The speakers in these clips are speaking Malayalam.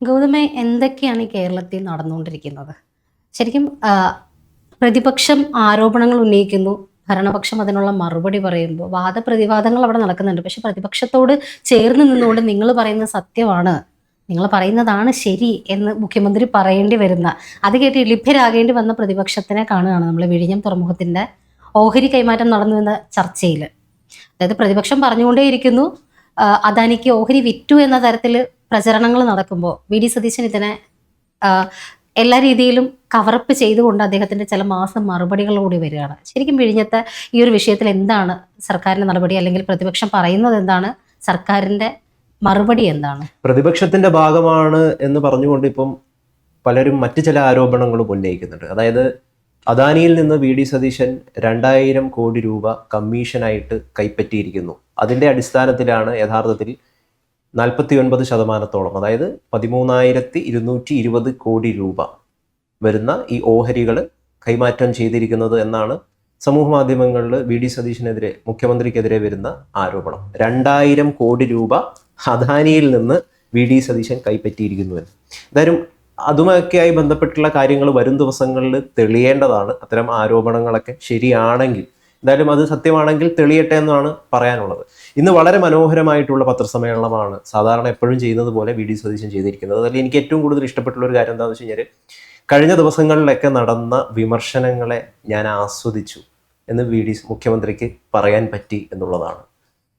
ഗൗതമേ, എന്തൊക്കെയാണ് ഈ കേരളത്തിൽ നടന്നുകൊണ്ടിരിക്കുന്നത്? ശരിക്കും പ്രതിപക്ഷം ആരോപണങ്ങൾ ഉന്നയിക്കുന്നു, ഭരണപക്ഷം അതിനുള്ള മറുപടി പറയുമ്പോൾ വാദപ്രതിവാദങ്ങൾ അവിടെ നടക്കുന്നുണ്ട്. പക്ഷെ പ്രതിപക്ഷത്തോട് ചേർന്ന് നിന്നുകൊണ്ട് നിങ്ങൾ പറയുന്നത് സത്യമാണ്, നിങ്ങൾ പറയുന്നതാണ് ശരി എന്ന് മുഖ്യമന്ത്രി പറയേണ്ടി വരുന്ന, അത് കേട്ട് ലഭ്യരാകേണ്ടി വന്ന പ്രതിപക്ഷത്തിനെ കാണുകയാണ് നമ്മൾ വിഴിഞ്ഞം തുറമുഖത്തിന്റെ ഓഹരി കൈമാറ്റം നടന്നു എന്ന ചർച്ചയിൽ. അതായത് പ്രതിപക്ഷം പറഞ്ഞുകൊണ്ടേയിരിക്കുന്നു അദാനിക്ക് ഓഹരി വിറ്റു എന്ന തരത്തിൽ പ്രചരണങ്ങൾ നടക്കുമ്പോൾ വി ഡി സതീശൻ ഇതിനെ എല്ലാ രീതിയിലും കവറപ്പ് ചെയ്തുകൊണ്ട് അദ്ദേഹത്തിന്റെ ചില മാസം മറുപടികളോടി വരികയാണ്. ശരിക്കും വിഴിഞ്ഞത്തെ ഈ ഒരു വിഷയത്തിൽ എന്താണ് സർക്കാരിന്റെ നടപടി, അല്ലെങ്കിൽ പ്രതിപക്ഷം പറയുന്നത് എന്താണ്, സർക്കാരിന്റെ മറുപടി എന്താണ്? പ്രതിപക്ഷത്തിന്റെ ഭാഗമാണ് എന്ന് പറഞ്ഞുകൊണ്ട് ഇപ്പം പലരും മറ്റു ചില ആരോപണങ്ങളും ഉന്നയിക്കുന്നുണ്ട്. അതായത് അദാനിയിൽ നിന്ന് വി ഡി സതീശൻ 2000 കോടി രൂപ കമ്മീഷനായിട്ട് കൈപ്പറ്റിയിരിക്കുന്നു. അതിന്റെ അടിസ്ഥാനത്തിലാണ് യഥാർത്ഥത്തിൽ 49%, അതായത് 13,220 കോടി രൂപ വരുന്ന ഈ ഓഹരികൾ കൈമാറ്റം ചെയ്തിരിക്കുന്നത് എന്നാണ് സമൂഹ മാധ്യമങ്ങളിൽ വി ഡി സതീശനെതിരെ, മുഖ്യമന്ത്രിക്കെതിരെ വരുന്ന ആരോപണം. 2000 കോടി രൂപ അദാനിയിൽ നിന്ന് വി ഡി സതീശൻ കൈപ്പറ്റിയിരിക്കുന്നു എന്ന്. എന്തായാലും അതുമൊക്കെയായി ബന്ധപ്പെട്ടുള്ള കാര്യങ്ങൾ വരും ദിവസങ്ങളിൽ തെളിയേണ്ടതാണ്. അത്തരം ആരോപണങ്ങളൊക്കെ ശരിയാണെങ്കിൽ, എന്തായാലും അത് സത്യമാണെങ്കിൽ തെളിയട്ടെ എന്നാണ് പറയാനുള്ളത്. ഇന്ന് വളരെ മനോഹരമായിട്ടുള്ള പത്രസമ്മേളനമാണ് സാധാരണ എപ്പോഴും ചെയ്യുന്നത് പോലെ വി ഡി സതീശൻ ചെയ്തിരിക്കുന്നത്. അതിൽ എനിക്ക് ഏറ്റവും കൂടുതൽ ഇഷ്ടപ്പെട്ടുള്ള ഒരു കാര്യം എന്താണെന്ന് വെച്ച് കഴിഞ്ഞാൽ, കഴിഞ്ഞ ദിവസങ്ങളിലൊക്കെ നടന്ന വിമർശനങ്ങളെ ഞാൻ ആസ്വദിച്ചു എന്ന് മുഖ്യമന്ത്രിക്ക് പറയാൻ പറ്റി എന്നുള്ളതാണ്.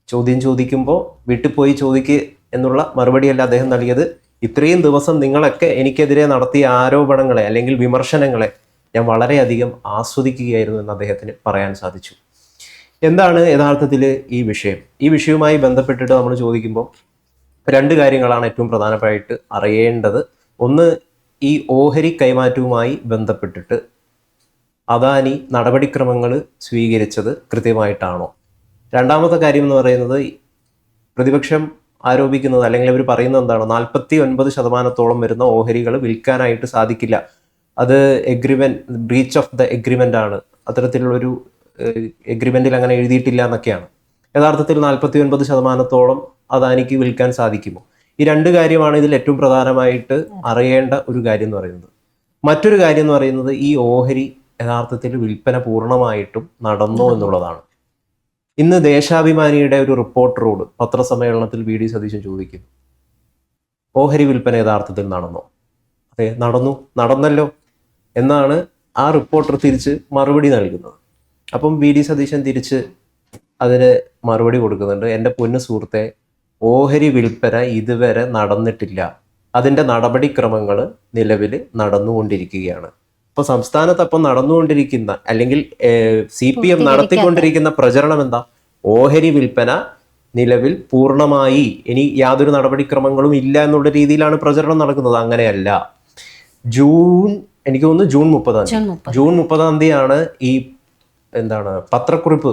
ചോദ്യം ചോദിക്കുമ്പോൾ വീട്ടിൽ പോയി ചോദിക്ക് എന്നുള്ള മറുപടിയല്ല അദ്ദേഹം നൽകിയത്. ഇത്രയും ദിവസം നിങ്ങളൊക്കെ എനിക്കെതിരെ നടത്തിയ ആരോപണങ്ങളെ അല്ലെങ്കിൽ വിമർശനങ്ങളെ ഞാൻ വളരെയധികം ആസ്വദിക്കുകയായിരുന്നു എന്ന് അദ്ദേഹത്തിന് പറയാൻ സാധിച്ചു. എന്താണ് യഥാർത്ഥത്തിൽ ഈ വിഷയം? ഈ വിഷയവുമായി ബന്ധപ്പെട്ടിട്ട് നമ്മൾ ചോദിക്കുമ്പോൾ 2 കാര്യങ്ങളാണ് ഏറ്റവും പ്രധാനമായിട്ട് അറിയേണ്ടത്. ഒന്ന്, ഈ ഓഹരി കൈമാറ്റവുമായി ബന്ധപ്പെട്ടിട്ട് അദാനി നടപടിക്രമങ്ങൾ സ്വീകരിച്ചത് കൃത്യമായിട്ടാണോ? രണ്ടാമത്തെ കാര്യം എന്ന് പറയുന്നത്, പ്രതിപക്ഷം ആരോപിക്കുന്നത് അല്ലെങ്കിൽ അവർ പറയുന്നത് എന്താണ്, 49% വരുന്ന ഓഹരികൾ വിൽക്കാനായിട്ട് സാധിക്കില്ല, അത് ബ്രീച്ച് ഓഫ് ദ എഗ്രിമെൻ്റ് ആണ്, അത്തരത്തിലുള്ളൊരു എഗ്രിമെൻറ്റിൽ അങ്ങനെ എഴുതിയിട്ടില്ല എന്നൊക്കെയാണ്. യഥാർത്ഥത്തിൽ 49% അദാനിക്ക് വിൽക്കാൻ സാധിക്കുമോ? ഈ 2 കാര്യമാണ് ഇതിൽ ഏറ്റവും പ്രധാനമായിട്ട് അറിയേണ്ട ഒരു കാര്യം എന്ന് പറയുന്നത്. മറ്റൊരു കാര്യം എന്ന് പറയുന്നത്, ഈ ഓഹരി യഥാർത്ഥത്തിൽ വിൽപ്പന പൂർണ്ണമായിട്ടും നടന്നോ എന്നുള്ളതാണ്. ഇന്ന് ദേശാഭിമാനിയുടെ ഒരു റിപ്പോർട്ടറോട് പത്രസമ്മേളനത്തിൽ വി ഡി സതീശൻ ചോദിക്കുന്നു, ഓഹരി വിൽപ്പന യഥാർത്ഥത്തിൽ നടന്നോ? അതെ, നടന്നല്ലോ എന്നാണ് ആ റിപ്പോർട്ടർ തിരിച്ച് മറുപടി നൽകുന്നത്. അപ്പം വി ഡി സതീശൻ തിരിച്ച് അതിന് മറുപടി കൊടുക്കുന്നുണ്ട്, എൻ്റെ പൊന്നു സുഹൃത്തെ, ഓഹരി വിൽപ്പന ഇതുവരെ നടന്നിട്ടില്ല, അതിൻ്റെ നടപടിക്രമങ്ങൾ നിലവിൽ നടന്നുകൊണ്ടിരിക്കുകയാണ്. ഇപ്പോൾ സംസ്ഥാനത്ത് അപ്പം നടന്നുകൊണ്ടിരിക്കുന്ന അല്ലെങ്കിൽ CPM നടത്തിക്കൊണ്ടിരിക്കുന്ന പ്രചരണം എന്താ? ഓഹരി വിൽപ്പന നിലവിൽ പൂർണ്ണമായി, ഇനി യാതൊരു നടപടിക്രമങ്ങളും ഇല്ല എന്നുള്ള രീതിയിലാണ് പ്രചരണം നടക്കുന്നത്. അങ്ങനെയല്ല. എനിക്ക് തോന്നുന്നു ജൂൺ 30 ഈ പത്രക്കുറിപ്പ്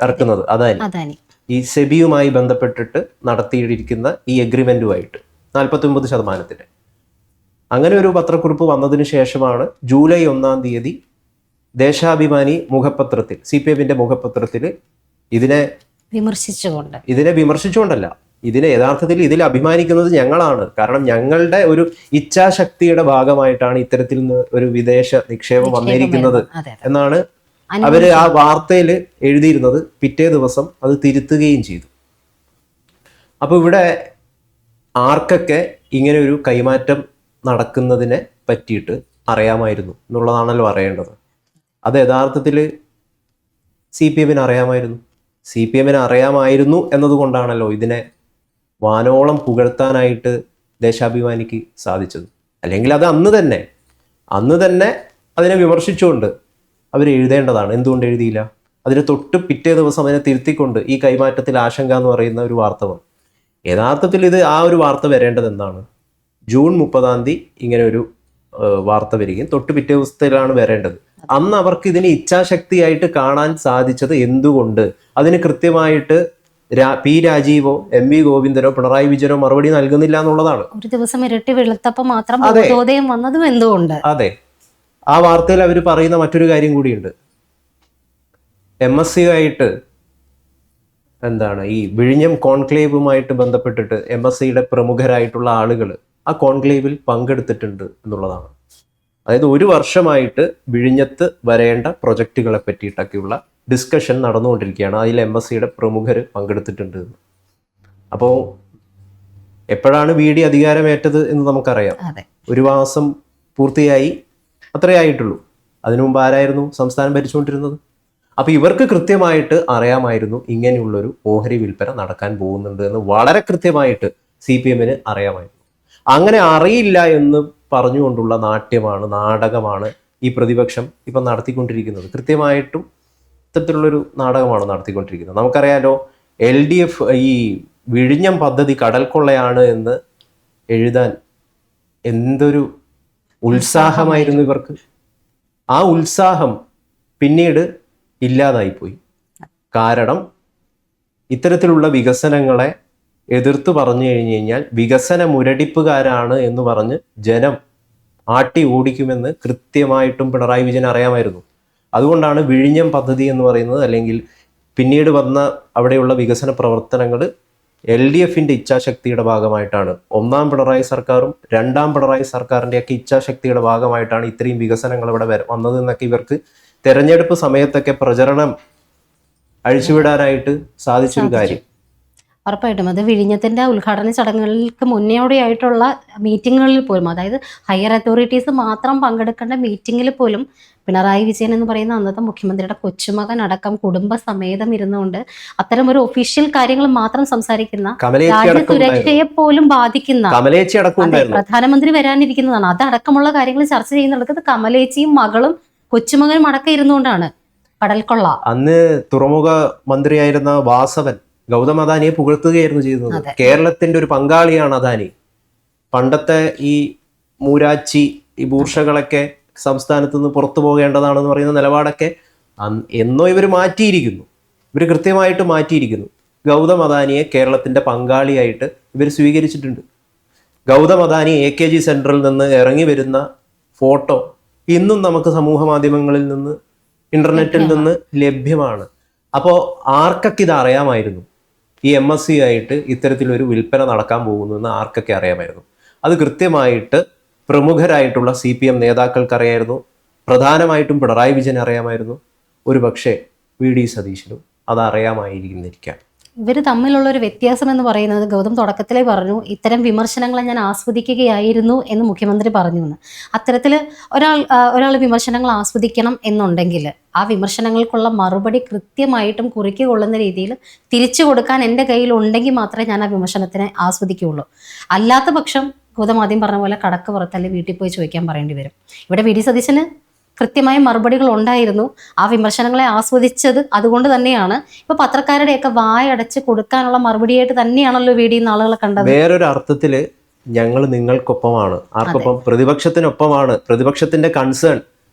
ഇറക്കുന്നത് അദാനി ഈ സെബിയുമായി ബന്ധപ്പെട്ടിട്ട് നടത്തിയിരിക്കുന്ന ഈ എഗ്രിമെന്റുമായിട്ട് 49%. അങ്ങനെ ഒരു പത്രക്കുറിപ്പ് വന്നതിന് ശേഷമാണ് ജൂലൈ 1 ദേശാഭിമാനി മുഖപത്രത്തിൽ, CPMന്റെ മുഖപത്രത്തിൽ ഇതിനെ വിമർശിച്ചുകൊണ്ടല്ല, യഥാർത്ഥത്തിൽ ഇതിൽ അഭിമാനിക്കുന്നത് ഞങ്ങളാണ്, കാരണം ഞങ്ങളുടെ ഒരു ഇച്ഛാശക്തിയുടെ ഭാഗമായിട്ടാണ് ഇത്തരത്തിൽ നിന്ന് ഒരു വിദേശ നിക്ഷേപം വന്നിരിക്കുന്നത് എന്നാണ് അവര് ആ വാർത്തയിൽ എഴുതിയിരുന്നത്. പിറ്റേ ദിവസം അത് തിരുത്തുകയും ചെയ്തു. അപ്പൊ ഇവിടെ ആർക്കൊക്കെ ഇങ്ങനെ ഒരു കൈമാറ്റം നടക്കുന്നതിനെ പറ്റിയിട്ട് അറിയാമായിരുന്നു എന്നുള്ളതാണല്ലോ അറിയേണ്ടത്. അത് യഥാർത്ഥത്തിൽ CPMന് അറിയാമായിരുന്നു എന്നതുകൊണ്ടാണല്ലോ ഇതിനെ വാനോളം പുകഴ്ത്താനായിട്ട് ദേശാഭിമാനിക്ക് സാധിച്ചത്. അല്ലെങ്കിൽ അത് അന്ന് തന്നെ അതിനെ വിമർശിച്ചുകൊണ്ട് അവർ എഴുതേണ്ടതാണ്. എന്തുകൊണ്ട് എഴുതിയില്ല? അതിന് തൊട്ട് പിറ്റേ ദിവസം അതിനെ തിരുത്തിക്കൊണ്ട് ഈ കൈമാറ്റത്തിൽ ആശങ്ക എന്ന് പറയുന്ന ഒരു വാർത്ത വന്നു. യഥാർത്ഥത്തിൽ ആ ഒരു വാർത്ത വരേണ്ടത് എന്താണ്? ജൂൺ 30 ഇങ്ങനെ ഒരു വാർത്ത വരികയും തൊട്ട് പിറ്റേ ദിവസത്തിലാണ് വരേണ്ടത്. അന്ന് അവർക്ക് ഇതിനെ ഇച്ഛാശക്തിയായിട്ട് കാണാൻ സാധിച്ചത് എന്തുകൊണ്ട്? അതിന് കൃത്യമായിട്ട് P രാജീവോ MV ഗോവിന്ദനോ പിണറായി വിജയനോ മറുപടി നൽകുന്നില്ല എന്നുള്ളതാണ്. ഒരു ദിവസം ഇരട്ടി വെളുത്തപ്പം മാത്രം ബോധോദയം വന്നതും എന്തുകൊണ്ട്? അതെ, ആ വാർത്തയിൽ അവർ പറയുന്ന മറ്റൊരു കാര്യം കൂടിയുണ്ട്. MSC ആയിട്ട് ഈ വിഴിഞ്ഞം കോൺക്ലേവുമായിട്ട് ബന്ധപ്പെട്ടിട്ട് MSCയുടെ പ്രമുഖരായിട്ടുള്ള ആളുകൾ ആ കോൺക്ലേവിൽ പങ്കെടുത്തിട്ടുണ്ട് എന്നുള്ളതാണ്. അതായത് 1 വർഷമായിട്ട് വിഴിഞ്ഞത്ത് വരേണ്ട പ്രൊജക്റ്റുകളെ പറ്റിയിട്ടൊക്കെയുള്ള ഡിസ്കഷൻ നടന്നുകൊണ്ടിരിക്കുകയാണ്. അതിൽ MSCയുടെ പ്രമുഖർ പങ്കെടുത്തിട്ടുണ്ട്. അപ്പോൾ എപ്പോഴാണ് VD അധികാരമേറ്റത് എന്ന് നമുക്കറിയാം. 1 മാസം പൂർത്തിയായി, അത്രയേ ആയിട്ടുള്ളൂ. അതിനു മുമ്പ് ആരായിരുന്നു സംസ്ഥാനം ഭരിച്ചുകൊണ്ടിരുന്നത്? അപ്പോൾ ഇവർക്ക് കൃത്യമായിട്ട് അറിയാമായിരുന്നു ഇങ്ങനെയുള്ളൊരു ഓഹരി വിൽപ്പന നടക്കാൻ പോകുന്നുണ്ട് എന്ന്. വളരെ കൃത്യമായിട്ട് CPM-ന് അറിയാമായിരുന്നു. അങ്ങനെ അറിയില്ല എന്ന് പറഞ്ഞുകൊണ്ടുള്ള നാടകമാണ് ഈ പ്രതിപക്ഷം ഇപ്പം നടത്തിക്കൊണ്ടിരിക്കുന്നത്. കൃത്യമായിട്ടും ഇത്തരത്തിലുള്ളൊരു നാടകമാണ് നടത്തിക്കൊണ്ടിരിക്കുന്നത്. നമുക്കറിയാലോ, LDF ഈ വിഴിഞ്ഞം പദ്ധതി കടൽ കൊള്ളയാണ് എന്ന് എഴുതാൻ എന്തൊരു ഉത്സാഹമായിരുന്നു ഇവർക്ക്. ആ ഉത്സാഹം പിന്നീട് ഇല്ലാതായിപ്പോയി. കാരണം ഇത്തരത്തിലുള്ള വികസനങ്ങളെ എതിർത്ത് പറഞ്ഞു കഴിഞ്ഞു കഴിഞ്ഞാൽ വികസന മുരടിപ്പുകാരാണ് എന്ന് പറഞ്ഞ് ജനം ആട്ടി ഓടിക്കുമെന്ന് കൃത്യമായിട്ടും പിണറായി വിജയൻ അറിയാമായിരുന്നു. അതുകൊണ്ടാണ് വിഴിഞ്ഞം പദ്ധതി എന്ന് പറയുന്നത്, അല്ലെങ്കിൽ പിന്നീട് വന്ന അവിടെയുള്ള വികസന പ്രവർത്തനങ്ങൾ LDFന്റെ ഇച്ഛാശക്തിയുടെ ഭാഗമായിട്ടാണ്. 1ാം പിണറായി സർക്കാരും 2ാം പിണറായി സർക്കാരിൻ്റെയൊക്കെ ഇച്ഛാശക്തിയുടെ ഭാഗമായിട്ടാണ് ഇത്രയും വികസനങ്ങൾ ഇവിടെ വന്നത് എന്നൊക്കെ ഇവർക്ക് തെരഞ്ഞെടുപ്പ് സമയത്തൊക്കെ പ്രചരണം അഴിച്ചുവിടാനായിട്ട് സാധിച്ചൊരു കാര്യം. ഉറപ്പായിട്ടും അത് വിഴിഞ്ഞത്തിന്റെ ഉദ്ഘാടന ചടങ്ങുകൾക്ക് മുന്നോടിയായിട്ടുള്ള മീറ്റിങ്ങുകളിൽ പോലും, അതായത് ഹയർ അതോറിറ്റീസ് മാത്രം പങ്കെടുക്കേണ്ട മീറ്റിങ്ങിൽ പോലും പിണറായി വിജയൻ എന്ന് പറയുന്ന അന്നത്തെ മുഖ്യമന്ത്രിയുടെ കൊച്ചുമകൻ അടക്കം കുടുംബസമേതം ഇരുന്നുകൊണ്ട് അത്തരം ഒരു ഒഫീഷ്യൽ കാര്യങ്ങൾ മാത്രം സംസാരിക്കുന്ന, രാജ്യസുരക്ഷയെ പോലും ബാധിക്കുന്ന, പ്രധാനമന്ത്രി വരാനിരിക്കുന്നതാണ്, അതടക്കമുള്ള കാര്യങ്ങൾ ചർച്ച ചെയ്യുന്നിടത്ത് കമലേച്ചിയും മകളും കൊച്ചുമകനും അടക്കം ഇരുന്നുകൊണ്ടാണ് കടൽക്കൊള്ള. അന്ന് തുറമുഖ മന്ത്രിയായിരുന്ന വാസവൻ ഗൗതം അദാനിയെ പുകഴ്ത്തുകയായിരുന്നു ചെയ്യുന്നത്. കേരളത്തിന്റെ ഒരു പങ്കാളിയാണ് അദാനി. പണ്ടത്തെ ഈ മൂരാച്ചി ഈ ബൂർഷകളൊക്കെ സംസ്ഥാനത്ത് നിന്ന് പുറത്തു പോകേണ്ടതാണെന്ന് പറയുന്ന നിലപാടൊക്കെ എന്നോ ഇവർ മാറ്റിയിരിക്കുന്നു. ഇവർ കൃത്യമായിട്ട് മാറ്റിയിരിക്കുന്നു. ഗൗതം അദാനിയെ കേരളത്തിന്റെ പങ്കാളിയായിട്ട് ഇവർ സ്വീകരിച്ചിട്ടുണ്ട്. ഗൗതം അദാനി AKG സെന്ററിൽ നിന്ന് ഇറങ്ങി വരുന്ന ഫോട്ടോ ഇന്നും നമുക്ക് സമൂഹ മാധ്യമങ്ങളിൽ നിന്ന്, ഇന്റർനെറ്റിൽ നിന്ന് ലഭ്യമാണ്. അപ്പോൾ ആർക്കൊക്കെ ഇത് അറിയാമായിരുന്നു? ഈ MSC ആയിട്ട് ഇത്തരത്തിലൊരു വിൽപ്പന നടക്കാൻ പോകുന്നു എന്ന് ആർക്കൊക്കെ അറിയാമായിരുന്നു? അത് കൃത്യമായിട്ട് പ്രമുഖരായിട്ടുള്ള CPM നേതാക്കൾക്ക് അറിയായിരുന്നു. പ്രധാനമായിട്ടും പിണറായി വിജയൻ അറിയാമായിരുന്നു. ഒരു പക്ഷേ VD സതീശനും അത് അറിയാമായിരിക്കുന്നിരിക്കാം. ഇവർ തമ്മിലുള്ള ഒരു വ്യത്യാസം എന്ന് പറയുന്നത്, ഗൗതം തുടക്കത്തിലേ പറഞ്ഞു, ഇത്തരം വിമർശനങ്ങളെ ഞാൻ ആസ്വദിക്കുകയായിരുന്നു എന്ന് മുഖ്യമന്ത്രി പറഞ്ഞു എന്ന്. അത്തരത്തിൽ ഒരാൾ വിമർശനങ്ങൾ ആസ്വദിക്കണം എന്നുണ്ടെങ്കിൽ ആ വിമർശനങ്ങൾക്കുള്ള മറുപടി കൃത്യമായിട്ടും കുറിക്ക് കൊള്ളുന്ന രീതിയിൽ തിരിച്ചു കൊടുക്കാൻ എൻ്റെ കയ്യിൽ ഉണ്ടെങ്കിൽ മാത്രമേ ഞാൻ ആ വിമർശനത്തിനെ ആസ്വദിക്കുകയുള്ളൂ. അല്ലാത്ത പക്ഷം ഗൗതം ആദ്യം പറഞ്ഞ പോലെ കടക്ക് പുറത്തല്ലേ വീട്ടിൽ പോയി ചോദിക്കാൻ പറയേണ്ടി വരും. ഇവിടെ VD സതീശന് കൃത്യമായ മറുപടികൾ ഉണ്ടായിരുന്നു. ആ വിമർശനങ്ങളെ ആസ്വദിച്ചത് അതുകൊണ്ട് തന്നെയാണ്. ഇപ്പൊ പത്രക്കാരുടെയൊക്കെ വായടച്ച് കൊടുക്കാനുള്ള മറുപടിയായിട്ട് തന്നെയാണല്ലോ VD ആളുകളെ കണ്ടത്. വേറൊരു അർത്ഥത്തില് ഞങ്ങൾ നിങ്ങൾക്കൊപ്പമാണ്. ആർക്കൊപ്പം? പ്രതിപക്ഷത്തിനൊപ്പമാണ്. പ്രതിപക്ഷത്തിന്റെ കൺസേൺ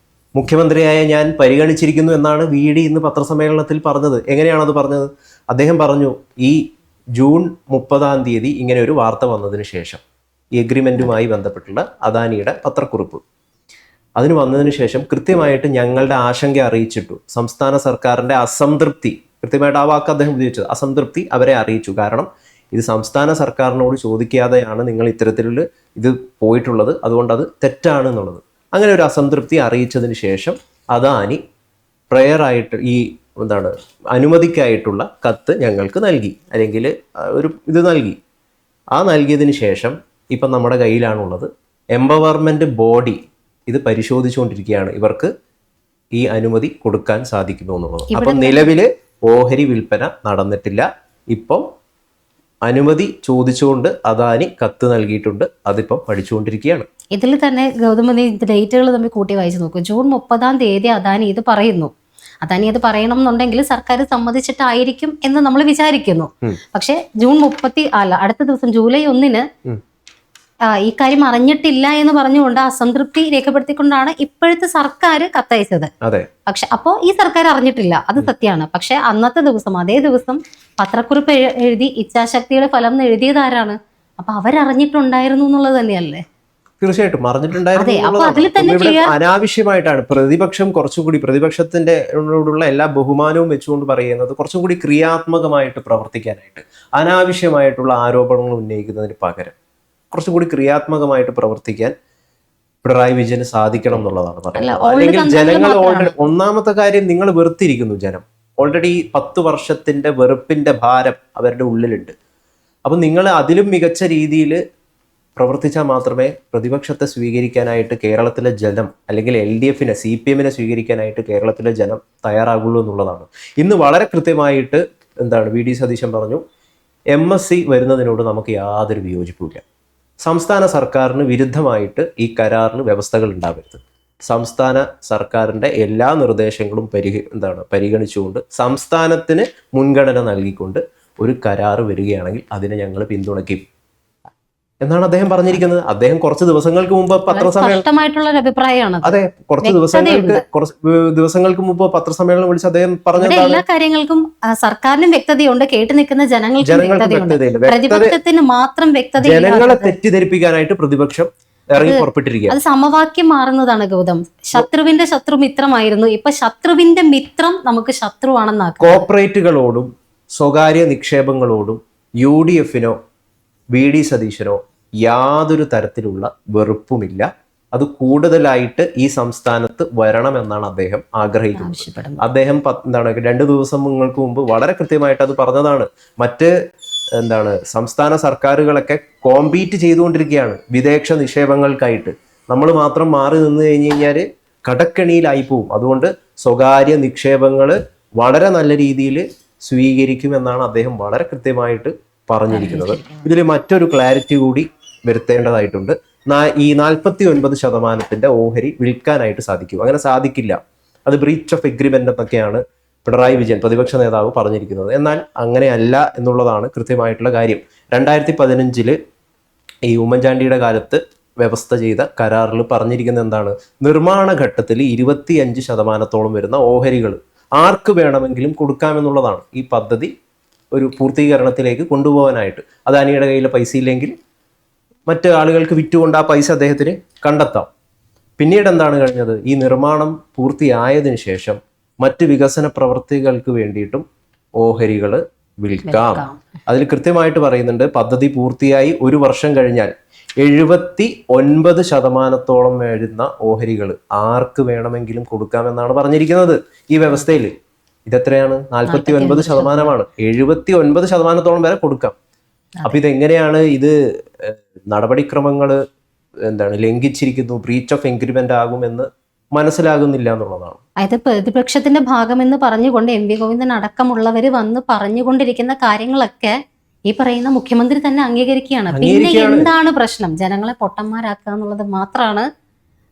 മുഖ്യമന്ത്രിയായ ഞാൻ പരിഗണിച്ചിരിക്കുന്നു എന്നാണ് VD ഇന്ന് പത്രസമ്മേളനത്തിൽ പറഞ്ഞത്. എങ്ങനെയാണത് പറഞ്ഞത്? അദ്ദേഹം പറഞ്ഞു, ഈ ജൂൺ 30-ാം തീയതി ഇങ്ങനെ ഒരു വാർത്ത വന്നതിന് ശേഷം, ഈ എഗ്രിമെന്റുമായി ബന്ധപ്പെട്ടുള്ള അദാനിയുടെ പത്രക്കുറിപ്പ് അതിന് വന്നതിന് ശേഷം കൃത്യമായിട്ട് ഞങ്ങളുടെ ആശങ്ക അറിയിച്ചിട്ടു. സംസ്ഥാന സർക്കാരിന്റെ അസംതൃപ്തി, കൃത്യമായിട്ട് ആ വാക്ക് അദ്ദേഹം ഉപയോഗിച്ചത്, അസംതൃപ്തി അവരെ അറിയിച്ചു. കാരണം ഇത് സംസ്ഥാന സർക്കാരിനോട് ചോദിക്കാതെയാണ് നിങ്ങൾ ഇത്തരത്തിലുള്ള ഇത് പോയിട്ടുള്ളത്, അതുകൊണ്ട് അത് തെറ്റാണ് എന്നുള്ളത്. അങ്ങനെ ഒരു അസംതൃപ്തി അറിയിച്ചതിന് ശേഷം അദാനി പ്രയറായിട്ട് ഈ അനുമതിക്കായിട്ടുള്ള കത്ത് ഞങ്ങൾക്ക് നൽകി, അല്ലെങ്കിൽ ഒരു ഇത് നൽകി. ആ നൽകിയതിന് ശേഷം ഇപ്പം നമ്മുടെ കയ്യിലാണുള്ളത്. എംപവർമെന്റ് ബോഡി ഇത് പരിശോധിച്ചുകൊണ്ടിരിക്കുകയാണ്, ഇവർക്ക് ഈ അനുമതി കൊടുക്കാൻ സാധിക്കുമോ എന്നുള്ളത്. അപ്പം നിലവില് ഓഹരി വിൽപ്പന നടന്നിട്ടില്ല. ഇപ്പം അനുമതി ചോദിച്ചുകൊണ്ട് അദാനി കത്ത് നൽകിയിട്ടുണ്ട്. അതിപ്പം പഠിച്ചുകൊണ്ടിരിക്കുകയാണ്. ഇതിൽ തന്നെ ഗൗതമി ഡേറ്റുകൾ തമ്മിൽ കൂട്ടി വായിച്ചു നോക്കും. ജൂൺ 30-ാം തീയതി അദാനി ഇത് പറയുന്നു. അദാനി അത് പറയണം എന്നുണ്ടെങ്കിൽ സർക്കാർ സമ്മതിച്ചിട്ടായിരിക്കും എന്ന് നമ്മൾ വിചാരിക്കുന്നു. പക്ഷെ ജൂൺ 30 അടുത്ത ദിവസം ജൂലൈ 1-ന് ഈ കാര്യം അറിഞ്ഞിട്ടില്ല എന്ന് പറഞ്ഞുകൊണ്ട് അസംതൃപ്തി രേഖപ്പെടുത്തിക്കൊണ്ടാണ് ഇപ്പോഴത്തെ സർക്കാർ കത്തയച്ചത്. പക്ഷെ അപ്പോ ഈ സർക്കാർ അറിഞ്ഞിട്ടില്ല, അത് സത്യമാണ്. പക്ഷെ അന്നത്തെ ദിവസം, അതേ ദിവസം പത്രക്കുറിപ്പ് എഴുതി ഇച്ഛാശക്തിയുടെ ഫലം എഴുതിയത് ആരാണ്? അപ്പൊ അവരറിഞ്ഞിട്ടുണ്ടായിരുന്നു എന്നുള്ളത് തന്നെയല്ലേ? തീർച്ചയായിട്ടും അറിഞ്ഞിട്ടുണ്ടായിരുന്നു. അനാവശ്യമായിട്ടാണ് പ്രതിപക്ഷം കുറച്ചുകൂടി, പ്രതിപക്ഷത്തിന്റെ എല്ലാ ബഹുമാനവും വെച്ചുകൊണ്ട് പറയുന്നത് കുറച്ചും കൂടി ക്രിയാത്മകമായിട്ട് പ്രവർത്തിക്കാനായിട്ട്, അനാവശ്യമായിട്ടുള്ള ആരോപണങ്ങൾ ഉന്നയിക്കുന്നതിന് പകരം കുറച്ചും കൂടി ക്രിയാത്മകമായിട്ട് പ്രവർത്തിക്കാൻ പിണറായി വിജയന് സാധിക്കണം എന്നുള്ളതാണ് പറയുന്നത്. old അല്ലെങ്കിൽ content ജനങ്ങൾ മാത്രമാണ്. ഒന്നാമത്തെ കാര്യം, നിങ്ങൾ വെറുത്തിരിക്കുന്നു. ജനം ഓൾറെഡി 10 വർഷത്തിന്റെ വെറുപ്പിന്റെ ഭാരം അവരുടെ ഉള്ളിലുണ്ട്. അപ്പം നിങ്ങൾ അതിലും മികച്ച രീതിയിൽ പ്രവർത്തിച്ചാൽ മാത്രമേ പ്രതിപക്ഷത്തെ സ്വീകരിക്കാനായിട്ട് കേരളത്തിലെ ജനം, അല്ലെങ്കിൽ LDFനെ CPM സ്വീകരിക്കാനായിട്ട് കേരളത്തിലെ ജനം തയ്യാറാകുള്ളൂ എന്നുള്ളതാണ്. ഇന്ന് വളരെ കൃത്യമായിട്ട് VD സതീശൻ പറഞ്ഞു, MSc വരുന്നതിനോട് നമുക്ക് യാതൊരു വിയോജിപ്പുമില്ല. സംസ്ഥാന സർക്കാരിന് വിരുദ്ധമായിട്ട് ഈ കരാറിൽ വ്യവസ്ഥകൾ ഉണ്ടാവരുത്. സംസ്ഥാന സർക്കാരിൻ്റെ എല്ലാ നിർദ്ദേശങ്ങളും പരിഗണിച്ചുകൊണ്ട് സംസ്ഥാനത്തിന് മുൻഗണന നൽകിക്കൊണ്ട് ഒരു കരാറ് വരികയാണെങ്കിൽ അതിനെ ഞങ്ങൾ പിന്തുണയ്ക്കും എന്നാണ് അദ്ദേഹം പറഞ്ഞിരിക്കുന്നത്. അദ്ദേഹം കുറച്ച് ദിവസങ്ങൾക്ക് മുമ്പ് സ്പഷ്ടമായിട്ടുള്ള ഒരു അഭിപ്രായമാണ്. അതെ, കുറച്ച് ദിവസങ്ങൾക്ക് മുമ്പ് പത്രസമ്മേളനം വിളിച്ച് അദ്ദേഹം പറഞ്ഞത് എല്ലാ കാര്യങ്ങൾക്കും സർക്കാരിനും വ്യക്തതയുണ്ട്, കേട്ടു നിൽക്കുന്ന ജനങ്ങൾക്കും വ്യക്തതയുണ്ട്. പ്രതിപക്ഷത്തിന് മാത്രം വ്യക്തത. ജനങ്ങളെ തെറ്റിദ്ധരിപ്പിക്കാനായിട്ട് പ്രതിപക്ഷം ഇറങ്ങി പുറപ്പെട്ടിരിക്കുക. അത് സമവാക്യം മാറുന്നതാണ് ഗൗതം. ശത്രുവിന്റെ ശത്രു മിത്രമായിരുന്നു, ഇപ്പൊ ശത്രുവിന്റെ മിത്രം നമുക്ക് ശത്രുവാണെന്നാക്കും. കോർപ്പറേറ്റുകളോടും സ്വകാര്യ നിക്ഷേപങ്ങളോടും UDFനോ VD സതീശനോ യാതൊരു തരത്തിലുള്ള വെറുപ്പുമില്ല. അത് കൂടുതലായിട്ട് ഈ സംസ്ഥാനത്ത് വരണമെന്നാണ് അദ്ദേഹം ആഗ്രഹിക്കുന്നത്. അദ്ദേഹം 2 ദിവസങ്ങൾക്ക് മുമ്പ് വളരെ കൃത്യമായിട്ട് അത് പറഞ്ഞതാണ്. മറ്റ് സംസ്ഥാന സർക്കാരുകളൊക്കെ കോമ്പീറ്റ് ചെയ്തുകൊണ്ടിരിക്കുകയാണ് വിദേശ നിക്ഷേപങ്ങൾക്കായിട്ട്. നമ്മൾ മാത്രം മാറി നിന്ന് കഴിഞ്ഞ് കഴിഞ്ഞാൽ കടക്കെണിയിലായി പോവും. അതുകൊണ്ട് സ്വകാര്യ നിക്ഷേപങ്ങൾ വളരെ നല്ല രീതിയിൽ സ്വീകരിക്കുമെന്നാണ് അദ്ദേഹം വളരെ കൃത്യമായിട്ട് പറഞ്ഞിരിക്കുന്നത്. ഇതിൽ മറ്റൊരു ക്ലാരിറ്റി കൂടി വരുത്തേണ്ടതായിട്ടുണ്ട്. ഈ 49% ഓഹരി വിൽക്കാനായിട്ട് സാധിക്കും. അങ്ങനെ സാധിക്കില്ല, അത് ബ്രീച്ച് ഓഫ് എഗ്രിമെന്റ് എന്നൊക്കെയാണ് പിണറായി വിജയൻ പ്രതിപക്ഷ നേതാവ് പറഞ്ഞിരിക്കുന്നത്. എന്നാൽ അങ്ങനെയല്ല എന്നുള്ളതാണ് കൃത്യമായിട്ടുള്ള കാര്യം. 2015 ഈ ഉമ്മൻചാണ്ടിയുടെ കാലത്ത് വ്യവസ്ഥ ചെയ്ത കരാറിൽ പറഞ്ഞിരിക്കുന്നത് എന്താണ്? നിർമ്മാണ ഘട്ടത്തിൽ 25% വരുന്ന ഓഹരികൾ ആർക്ക് വേണമെങ്കിലും കൊടുക്കാമെന്നുള്ളതാണ്. ഈ പദ്ധതി ഒരു പൂർത്തീകരണത്തിലേക്ക് കൊണ്ടുപോകാനായിട്ട്. അദാനിയുടെ കയ്യിൽ പൈസ ഇല്ലെങ്കിൽ മറ്റ് ആളുകൾക്ക് വിറ്റുകൊണ്ട് ആ പൈസ അദ്ദേഹത്തിന് കണ്ടെത്താം. പിന്നീട് എന്താണ് കഴിഞ്ഞത്? ഈ നിർമ്മാണം പൂർത്തിയായതിനു ശേഷം മറ്റ് വികസന പ്രവർത്തികൾക്ക് വേണ്ടിയിട്ടും ഓഹരികൾ വിൽക്കാം. അതിൽ കൃത്യമായിട്ട് പറയുന്നുണ്ട്, പദ്ധതി പൂർത്തിയായി 1 വർഷം കഴിഞ്ഞാൽ 79% വരുന്ന ഓഹരികൾ ആർക്ക് വേണമെങ്കിലും കൊടുക്കാമെന്നാണ് പറഞ്ഞിരിക്കുന്നത് ഈ വ്യവസ്ഥയിൽ. ഇതെത്രയാണ്? 49%. 79% വരെ കൊടുക്കാം. അപ്പൊ ഇതെങ്ങനെയാണ്? ഇത് നടപടിക്രമങ്ങൾ ലംഘിച്ചിരിക്കുന്നു, ബ്രീച്ച് ഓഫ് എഗ്രിമെന്റ് ആകുമെന്ന് മനസ്സിലാകുന്നില്ല എന്നുള്ളതാണ്. അതായത് പ്രതിപക്ഷത്തിന്റെ ഭാഗമെന്ന് പറഞ്ഞുകൊണ്ട് MV ഗോവിന്ദൻ അടക്കമുള്ളവർ വന്ന് പറഞ്ഞുകൊണ്ടിരിക്കുന്ന കാര്യങ്ങളൊക്കെ ഈ പറയുന്ന മുഖ്യമന്ത്രി തന്നെ അംഗീകരിക്കുകയാണ്. പിന്നെ എന്താണ് പ്രശ്നം? ജനങ്ങളെ പൊട്ടന്മാരാക്കുക എന്നുള്ളത് മാത്രമാണ്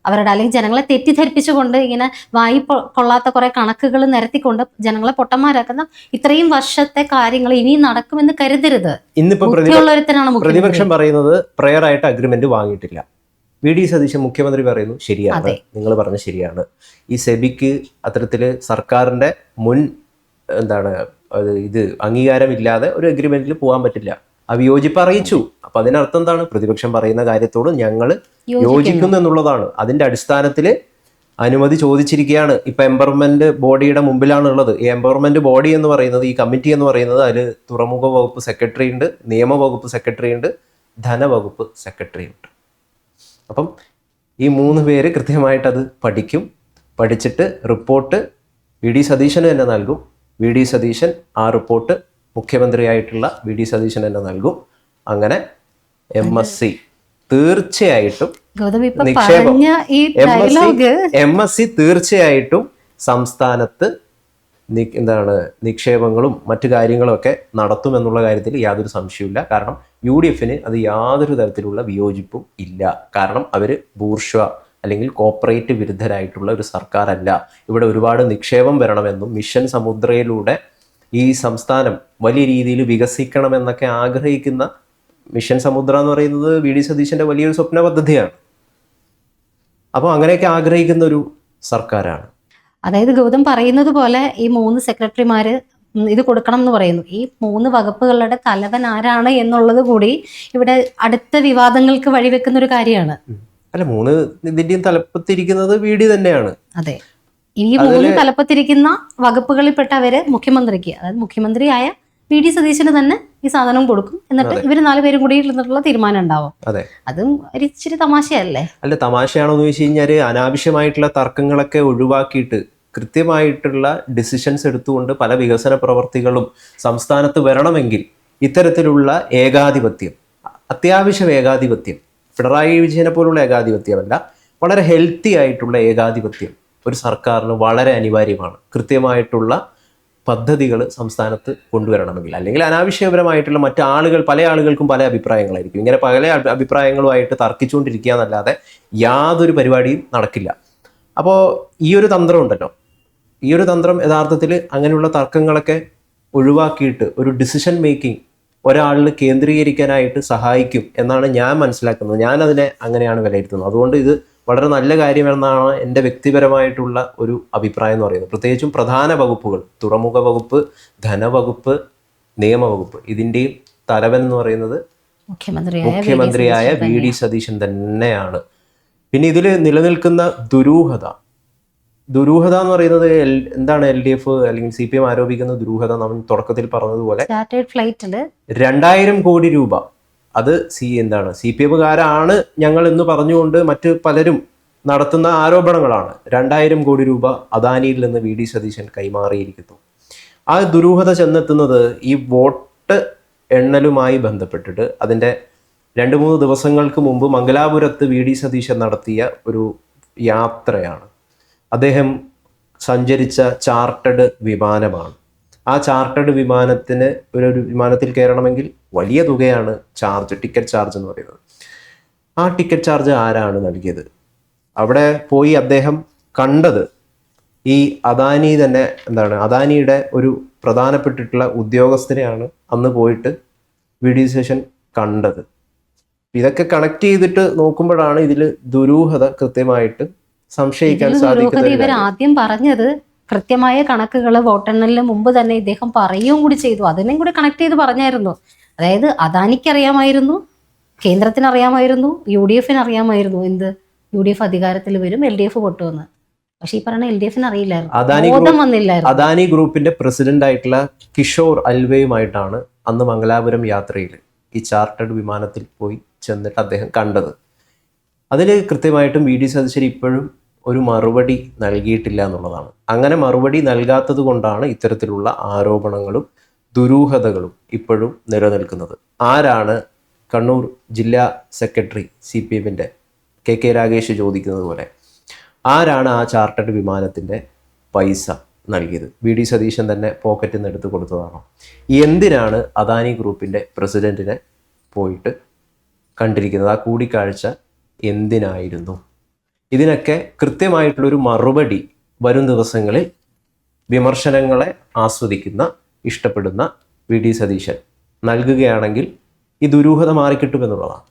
അവരുടെ, അല്ലെങ്കിൽ ജനങ്ങളെ തെറ്റിദ്ധരിപ്പിച്ചുകൊണ്ട് ഇങ്ങനെ വായി കൊള്ളാത്ത കുറെ കണക്കുകൾ നിരത്തിക്കൊണ്ട് ജനങ്ങളെ പൊട്ടന്മാരാക്കുന്ന ഇത്രയും വർഷത്തെ കാര്യങ്ങൾ ഇനിയും നടക്കുമെന്ന് കരുതരുത്. ഇന്നിപ്പോ പ്രതിപക്ഷം പറയുന്നത് പ്രയർ ആയിട്ട് അഗ്രിമെന്റ് വാങ്ങിയിട്ടില്ല. VD സതീശൻ മുഖ്യമന്ത്രി പറയുന്നു ശരിയാണ്, നിങ്ങൾ പറഞ്ഞ ശരിയാണ്. ഈ സെബിക്ക് അത്തരത്തില് സർക്കാരിന്റെ മുൻ ഇത് അംഗീകാരമില്ലാതെ ഒരു അഗ്രിമെന്റിൽ പോകാൻ പറ്റില്ല. വിയോജിപ്പ് അറിയിച്ചു. അപ്പൊ അതിനർത്ഥം എന്താണ്? പ്രതിപക്ഷം പറയുന്ന കാര്യത്തോട് ഞങ്ങൾ യോജിക്കുന്നു എന്നുള്ളതാണ്. അതിന്റെ അടിസ്ഥാനത്തിൽ അനുമതി ചോദിച്ചിരിക്കുകയാണ്. ഇപ്പൊ എംപവർമെന്റ് ബോഡിയുടെ മുമ്പിലാണ് ഉള്ളത്. ഈ എംപവർമെന്റ് ബോഡി എന്ന് പറയുന്നത്, ഈ കമ്മിറ്റി എന്ന് പറയുന്നത്, അതിൽ തുറമുഖ വകുപ്പ് സെക്രട്ടറി ഉണ്ട്, നിയമവകുപ്പ് സെക്രട്ടറി ഉണ്ട്, ധനവകുപ്പ് സെക്രട്ടറി ഉണ്ട്. അപ്പം ഈ 3 പേര് കൃത്യമായിട്ട് അത് പഠിച്ചിട്ട് റിപ്പോർട്ട് VD സതീശന് തന്നെ നൽകും. VD സതീശൻ ആ റിപ്പോർട്ട് മുഖ്യമന്ത്രിയായിട്ടുള്ള VD സതീശൻ തന്നെ നൽകും. അങ്ങനെ MSc തീർച്ചയായിട്ടും MSc തീർച്ചയായിട്ടും സംസ്ഥാനത്ത് നിക്ഷേപങ്ങളും മറ്റു കാര്യങ്ങളും ഒക്കെ നടത്തുമെന്നുള്ള കാര്യത്തിൽ യാതൊരു സംശയവുമില്ല. കാരണം UDFന് അത് യാതൊരു തരത്തിലുള്ള വിയോജിപ്പും ഇല്ല. കാരണം അവർ ബൂർഷ്വ അല്ലെങ്കിൽ കോർപ്പറേറ്റ് വിരുദ്ധരായിട്ടുള്ള ഒരു സർക്കാരല്ല. ഇവിടെ ഒരുപാട് നിക്ഷേപം വരണമെന്നും മിഷൻ സമുദ്രയിലൂടെ ഈ സംസ്ഥാനം വലിയ രീതിയിൽ വികസിക്കണമെന്നൊക്കെ ആഗ്രഹിക്കുന്ന, മിഷൻ സമുദ്ര എന്ന് പറയുന്നത് VD സതീശന്റെ വലിയൊരു സ്വപ്ന പദ്ധതിയാണ്. അപ്പോൾ അങ്ങനെയൊക്കെ ആഗ്രഹിക്കുന്ന ഒരു സർക്കാരാണ്. അതായത് ഗൗതം പറയുന്നത് പോലെ ഈ 3 സെക്രട്ടറിമാര് ഇത് കൊടുക്കണം എന്ന് പറയുന്നു. ഈ 3 വകുപ്പുകളുടെ തലവൻ ആരാണ് എന്നുള്ളത് കൂടി ഇവിടെ അടുത്ത വിവാദങ്ങൾക്ക് വഴിവെക്കുന്ന ഒരു കാര്യമാണ്. അല്ല, 3 ഇതിന്റെയും തലപ്പത്തിരിക്കുന്നത് VD തന്നെയാണ്. അതെ, ഈ 3 തലപ്പത്തിരിക്കുന്ന വകുപ്പുകളിൽപ്പെട്ടവര് മുഖ്യമന്ത്രിക്ക്, അതായത് മുഖ്യമന്ത്രിയായ PD സതീശന് തന്നെ ഈ സാധനം കൊടുക്കും, എന്നിട്ട് ഇവർ 4 പേരും കൂടി ഇരുന്നിട്ടുള്ള തീരുമാനം ഉണ്ടാവും. അതെ, അതും ഒരു ഇച്ചിരി തമാശയല്ലേ? അല്ല, തമാശയാണോ എന്ന് ചോദിച്ചു കഴിഞ്ഞാൽ അനാവശ്യമായിട്ടുള്ള തർക്കങ്ങളൊക്കെ ഒഴിവാക്കിയിട്ട് കൃത്യമായിട്ടുള്ള ഡിസിഷൻസ് എടുത്തുകൊണ്ട് പല വികസന പ്രവർത്തികളും സംസ്ഥാനത്ത് വരണമെങ്കിൽ ഇത്തരത്തിലുള്ള ഏകാധിപത്യം, അത്യാവശ്യം ഏകാധിപത്യം, പിണറായി വിജയനെ പോലുള്ള ഏകാധിപത്യമല്ല, വളരെ ഹെൽത്തി ആയിട്ടുള്ള ഏകാധിപത്യം ഒരു സർക്കാരിന് വളരെ അനിവാര്യമാണ്. കൃത്യമായിട്ടുള്ള പദ്ധതികൾ സംസ്ഥാനത്ത് കൊണ്ടുവരണമെങ്കിൽ. അല്ലെങ്കിൽ അനാവശ്യപരമായിട്ടുള്ള പല ആളുകൾക്കും പല അഭിപ്രായങ്ങളായിരിക്കും. ഇങ്ങനെ പല അഭിപ്രായങ്ങളുമായിട്ട് തർക്കിച്ചുകൊണ്ടിരിക്കുക എന്നല്ലാതെ യാതൊരു പരിപാടിയും നടക്കില്ല. അപ്പോൾ ഈ ഒരു തന്ത്രം ഉണ്ടല്ലോ, ഈ ഒരു തന്ത്രം യഥാർത്ഥത്തിൽ അങ്ങനെയുള്ള തർക്കങ്ങളൊക്കെ ഒഴിവാക്കിയിട്ട് ഒരു ഡിസിഷൻ മേക്കിംഗ് ഒരാളിൽ കേന്ദ്രീകരിക്കാനായിട്ട് സഹായിക്കും എന്നാണ് ഞാൻ മനസ്സിലാക്കുന്നത്. ഞാനതിനെ അങ്ങനെയാണ് വിലയിരുത്തുന്നത്. അതുകൊണ്ട് ഇത് വളരെ നല്ല കാര്യമെന്നാണ് എൻ്റെ വ്യക്തിപരമായിട്ടുള്ള ഒരു അഭിപ്രായം എന്ന് പറയുന്നത്. പ്രത്യേകിച്ചും പ്രധാന വകുപ്പുകൾ, തുറമുഖ വകുപ്പ്, ധനവകുപ്പ്, നിയമവകുപ്പ്, ഇതിൻ്റെയും തലവൻ എന്ന് പറയുന്നത് മുഖ്യമന്ത്രിയായ VD സതീശൻ തന്നെയാണ്. പിന്നെ ഇതിൽ നിലനിൽക്കുന്ന ദുരൂഹത എന്ന് പറയുന്നത് എന്താണ്? LDF അല്ലെങ്കിൽ CPM ആരോപിക്കുന്ന ദുരൂഹത നമ്മൾ തുടക്കത്തിൽ പറഞ്ഞതുപോലെ 2000 കോടി രൂപ അത് CPMകാരാണ് ഞങ്ങൾ എന്ന് പറഞ്ഞുകൊണ്ട് മറ്റ് പലരും നടത്തുന്ന ആരോപണങ്ങളാണ്. 2000 കോടി രൂപ അദാനിയിൽ നിന്ന് VD സതീശൻ കൈമാറിയിരിക്കുന്നു. ആ ദുരൂഹത ചെന്നെത്തുന്നത് ഈ വോട്ട് എണ്ണലുമായി ബന്ധപ്പെട്ടിട്ട് അതിൻ്റെ 2-3 ദിവസങ്ങൾക്ക് മുമ്പ് മംഗലാപുരത്ത് VD സതീശൻ നടത്തിയ ഒരു യാത്രയാണ്. അദ്ദേഹം സഞ്ചരിച്ച ചാർട്ടേഡ് വിമാനമാണ്. ആ ചാർട്ടേഡ് വിമാനത്തിൽ കയറണമെങ്കിൽ വലിയ തുകയാണ് ടിക്കറ്റ് ചാർജ് എന്ന് പറയുന്നത്. ആ ടിക്കറ്റ് ചാർജ് ആരാണ് നൽകിയത്? അവിടെ പോയി അദ്ദേഹം കണ്ടത് ഈ അദാനി തന്നെ അദാനിയുടെ ഒരു പ്രധാനപ്പെട്ടിട്ടുള്ള ഉദ്യോഗസ്ഥനെയാണ് അന്ന് പോയിട്ട് VD സതീശൻ കണ്ടത്. ഇതൊക്കെ കണക്ട് ചെയ്തിട്ട് നോക്കുമ്പോഴാണ് ഇതിൽ ദുരൂഹത കൃത്യമായിട്ട് സംശയിക്കാൻ സാധിക്കുന്നത്. ഇവർ ആദ്യം പറഞ്ഞത് കൃത്യമായ കണക്കുകൾ വോട്ടെണ്ണലിന് മുമ്പ് തന്നെ ഇദ്ദേഹം പറയുകയും കൂടി ചെയ്തു. അതിനെയും കൂടി കണക്ട് ചെയ്ത് പറഞ്ഞായിരുന്നു. അതായത് അദാനിക്ക് അറിയാമായിരുന്നു, കേന്ദ്രത്തിന് അറിയാമായിരുന്നു, UDFന് അറിയാമായിരുന്നു എന്ത് UDF അധികാരത്തിൽ വരും, LDF പൊട്ടുമെന്ന്. പക്ഷെ ഈ പറഞ്ഞ LDFന് അറിയില്ലായിരുന്നു, അദാനി ഗ്രൂപ്പിന്റെ പ്രസിഡന്റ് ആയിട്ടുള്ള കിഷോർ അൽവയുമായിട്ടാണ് അന്ന് മംഗലാപുരം യാത്രയിൽ ഈ ചാർട്ടേഡ് വിമാനത്തിൽ പോയി ചെന്നിട്ട് അദ്ദേഹം കണ്ടത്. അതിൽ കൃത്യമായിട്ടും VD സതീശൻ ഇപ്പോഴും ഒരു മറുപടി നൽകിയിട്ടില്ല എന്നുള്ളതാണ്. അങ്ങനെ മറുപടി നൽകാത്തത് കൊണ്ടാണ് ഇത്തരത്തിലുള്ള ആരോപണങ്ങളും ദുരൂഹതകളും ഇപ്പോഴും നിലനിൽക്കുന്നത്. ആരാണ് കണ്ണൂർ ജില്ലാ സെക്രട്ടറി CPMന്റെ KK രാഗേഷ് ചോദിക്കുന്നത് പോലെ ആരാണ് ആ ചാർട്ടേഡ് വിമാനത്തിൻ്റെ പൈസ നൽകിയത്? VD സതീശൻ തന്നെ പോക്കറ്റിൽ നിന്ന് എടുത്ത് കൊടുത്തതാണോ? എന്തിനാണ് അദാനി ഗ്രൂപ്പിൻ്റെ പ്രസിഡന്റിനെ പോയിട്ട് കണ്ടിരിക്കുന്നത്? ആ കൂടിക്കാഴ്ച എന്തിനായിരുന്നു? ഇതിനൊക്കെ കൃത്യമായിട്ടുള്ളൊരു മറുപടി വരും ദിവസങ്ങളിൽ വിമർശനങ്ങളെ ആസ്വദിക്കുന്ന, ഇഷ്ടപ്പെടുന്ന VD സതീശൻ നൽകുകയാണെങ്കിൽ ഈ ദുരൂഹത മാറിക്കിട്ടുമെന്നുള്ളതാണ്.